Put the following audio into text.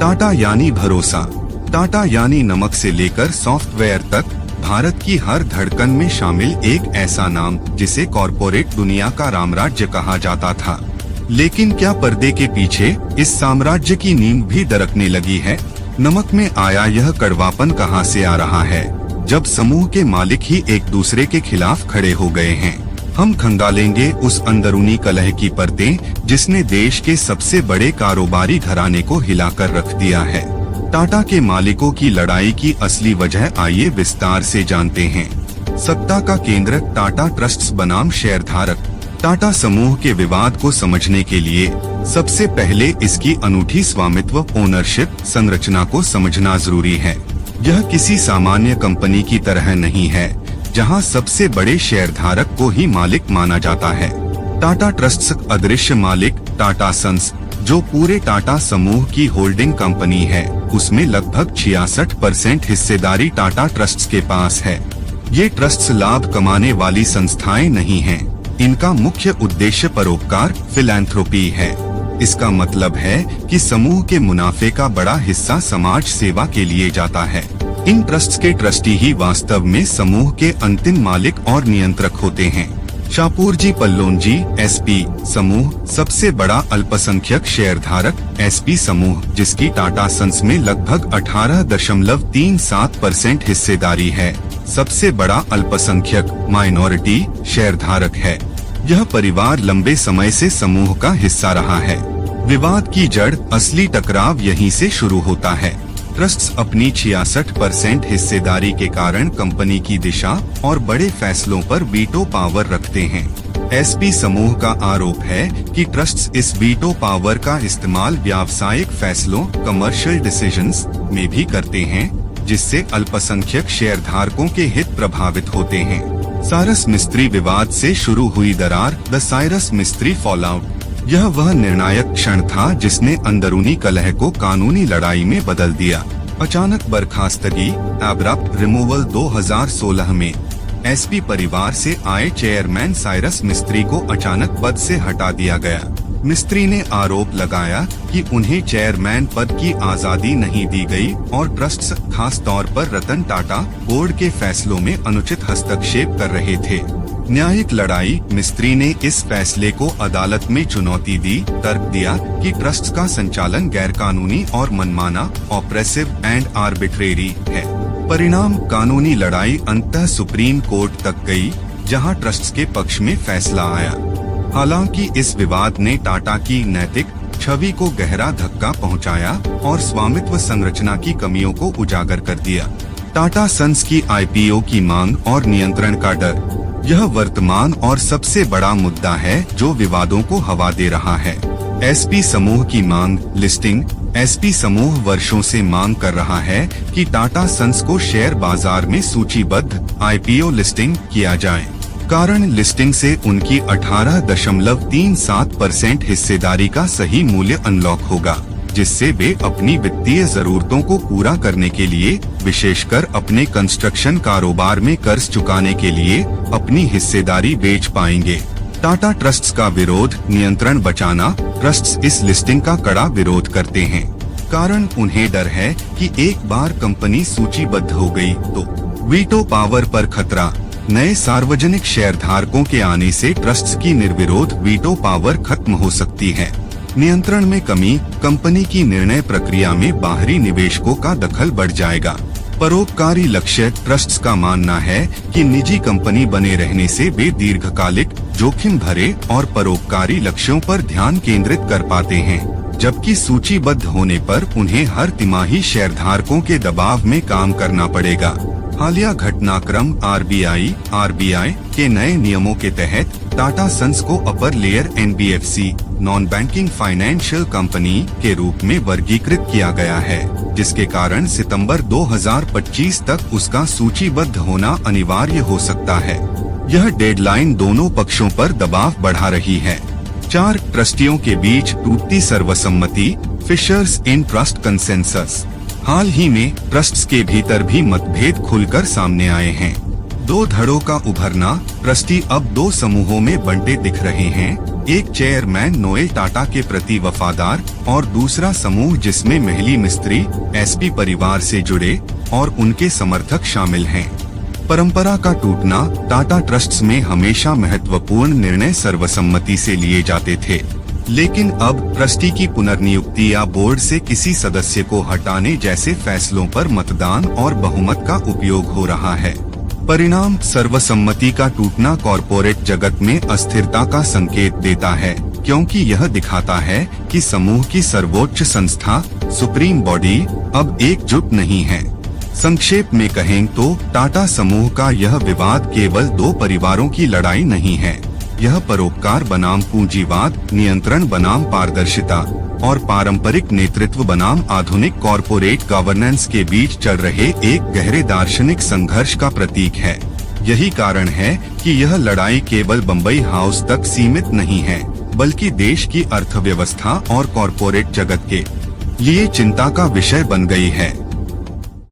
टाटा यानी भरोसा। टाटा यानी नमक से लेकर सॉफ्टवेयर तक भारत की हर धड़कन में शामिल एक ऐसा नाम जिसे कॉरपोरेट दुनिया का रामराज्य कहा जाता था। लेकिन क्या पर्दे के पीछे इस साम्राज्य की नींव भी दरकने लगी है? नमक में आया यह कड़वापन कहां से आ रहा है, जब समूह के मालिक ही एक दूसरे के खिलाफ खड़े हो गए हैं? हम खंगालेंगे उस अंदरूनी कलह की परतें जिसने देश के सबसे बड़े कारोबारी घराने को हिलाकर रख दिया है। टाटा के मालिकों की लड़ाई की असली वजह आइए विस्तार से जानते हैं। सत्ता का केंद्र टाटा ट्रस्ट्स बनाम शेयरधारक। टाटा समूह के विवाद को समझने के लिए सबसे पहले इसकी अनूठी स्वामित्व ओनरशिप संरचना को समझना जरूरी है। यह किसी सामान्य कंपनी की तरह नहीं है जहां सबसे बड़े शेयरधारक को ही मालिक माना जाता है। टाटा ट्रस्ट्स अदृश्य मालिक टाटा सन्स, जो पूरे टाटा समूह की होल्डिंग कंपनी है, उसमें लगभग 66% हिस्सेदारी टाटा ट्रस्ट्स के पास है। ये ट्रस्ट्स लाभ कमाने वाली संस्थाएं नहीं हैं। इनका मुख्य उद्देश्य परोपकार फिलैंथ्रोपी है। इसका मतलब है कि समूह के मुनाफे का बड़ा हिस्सा समाज सेवा के लिए जाता है। इन ट्रस्ट्स के ट्रस्टी ही वास्तव में समूह के अंतिम मालिक और नियंत्रक होते हैं। शापूरजी पल्लोनजी एसपी समूह सबसे बड़ा अल्पसंख्यक शेयरधारक एसपी समूह, जिसकी टाटा सन्स में लगभग 18.37% हिस्सेदारी है, सबसे बड़ा अल्पसंख्यक माइनॉरिटी शेयरधारक है। यह परिवार लंबे समय से समूह का हिस्सा रहा है। विवाद की जड़, असली टकराव यहीं से शुरू होता है। ट्रस्ट्स अपनी 66% हिस्सेदारी के कारण कंपनी की दिशा और बड़े फैसलों पर वीटो पावर रखते हैं। एसपी समूह का आरोप है कि ट्रस्ट्स इस वीटो पावर का इस्तेमाल व्यावसायिक फैसलों कमर्शियल डिसीजंस में भी करते हैं, जिससे अल्पसंख्यक शेयरधारकों के हित प्रभावित होते हैं। साइरस मिस्त्री विवाद से शुरू हुई दरार, द साइरस मिस्त्री फॉलआउट। यह वह निर्णायक क्षण था जिसने अंदरूनी कलह को कानूनी लड़ाई में बदल दिया। अचानक बर्खास्तगी, एब्रप्ट रिमूवल। 2016 में एसपी परिवार से आए चेयरमैन साइरस मिस्त्री को अचानक पद से हटा दिया गया। मिस्त्री ने आरोप लगाया कि उन्हें चेयरमैन पद की आजादी नहीं दी गई और ट्रस्ट्स, खास तौर पर रतन टाटा, बोर्ड के फैसलों में अनुचित हस्तक्षेप कर रहे थे। न्यायिक लड़ाई। मिस्त्री ने इस फैसले को अदालत में चुनौती दी, तर्क दिया कि ट्रस्ट का संचालन गैरकानूनी और मनमाना, ऑप्रेसिव एंड आर्बिट्रेरी है। परिणाम, कानूनी लड़ाई अंततः सुप्रीम कोर्ट तक गई, जहां ट्रस्ट्स के पक्ष में फैसला आया। हालांकि इस विवाद ने टाटा की नैतिक छवि को गहरा धक्का पहुंचाया और स्वामित्व संरचना की कमियों को उजागर कर दिया। टाटा सन्स की आईपीओ की मांग और नियंत्रण का डर। यह वर्तमान और सबसे बड़ा मुद्दा है जो विवादों को हवा दे रहा है। एसपी समूह की मांग, लिस्टिंग। एसपी समूह वर्षों से मांग कर रहा है कि टाटा सन्स को शेयर बाजार में सूचीबद्ध आईपीओ लिस्टिंग किया जाए। कारण, लिस्टिंग से उनकी 18.37% हिस्सेदारी का सही मूल्य अनलॉक होगा, जिससे वे अपनी वित्तीय जरूरतों को पूरा करने के लिए, विशेषकर अपने कंस्ट्रक्शन कारोबार में कर्ज चुकाने के लिए, अपनी हिस्सेदारी बेच पाएंगे। टाटा ट्रस्ट्स का विरोध, नियंत्रण बचाना। ट्रस्ट्स इस लिस्टिंग का कड़ा विरोध करते हैं। कारण, उन्हें डर है कि एक बार कंपनी सूचीबद्ध हो गई तो वीटो पावर पर खतरा। नए सार्वजनिक शेयरधारकों के आने से ट्रस्ट्स की निर्विरोध वीटो पावर खत्म हो सकती है। नियंत्रण में कमी। कंपनी की निर्णय प्रक्रिया में बाहरी निवेशकों का दखल बढ़ जाएगा। परोपकारी लक्ष्य। ट्रस्ट्स का मानना है कि निजी कंपनी बने रहने से वे दीर्घकालिक, जोखिम भरे और परोपकारी लक्ष्यों पर ध्यान केंद्रित कर पाते हैं, जबकि सूचीबद्ध होने पर उन्हें हर तिमाही शेयरधारकों के दबाव में काम करना पड़ेगा। हालिया घटनाक्रम। आरबीआई के नए नियमों के तहत टाटा सन्स को upper layer NBFC, non banking financial company के रूप में वर्गीकृत किया गया है, जिसके कारण सितंबर 2025 तक उसका सूचीबद्ध होना अनिवार्य हो सकता है। यह डेडलाइन दोनों पक्षों पर दबाव बढ़ा रही है। 4 ट्रस्टियों के बीच टूटती सर्वसम्मति। Fissures in trust consensus. हाल ही में ट्रस्ट्स के भीतर भी मतभेद खुलकर सामने आए हैं। दो धड़ों का उभरना। ट्रस्टी अब दो समूहों में बंटे दिख रहे हैं, एक चेयरमैन नोएल टाटा के प्रति वफादार और दूसरा समूह जिसमें मेहली मिस्त्री, एसपी परिवार से जुड़े और उनके समर्थक शामिल हैं। परंपरा का टूटना। टाटा ट्रस्ट्स में हमेशा महत्वपूर्ण निर्णय सर्वसम्मति से लिए जाते थे, लेकिन अब ट्रस्टी की पुनर्नियुक्ति या बोर्ड से किसी सदस्य को हटाने जैसे फैसलों पर मतदान और बहुमत का उपयोग हो रहा है। परिणाम, सर्वसम्मति का टूटना कॉरपोरेट जगत में अस्थिरता का संकेत देता है, क्योंकि यह दिखाता है कि समूह की सर्वोच्च संस्था, सुप्रीम बॉडी, अब एकजुट नहीं है। संक्षेप में कहें तो टाटा समूह का यह विवाद केवल दो परिवारों की लड़ाई नहीं है। यह परोपकार बनाम पूंजीवाद, नियंत्रण बनाम पारदर्शिता और पारंपरिक नेतृत्व बनाम आधुनिक कॉरपोरेट गवर्नेंस के बीच चल रहे एक गहरे दार्शनिक संघर्ष का प्रतीक है। यही कारण है कि यह लड़ाई केवल बम्बई हाउस तक सीमित नहीं है, बल्कि देश की अर्थव्यवस्था और कॉरपोरेट जगत के लिए चिंता का विषय बन गई है।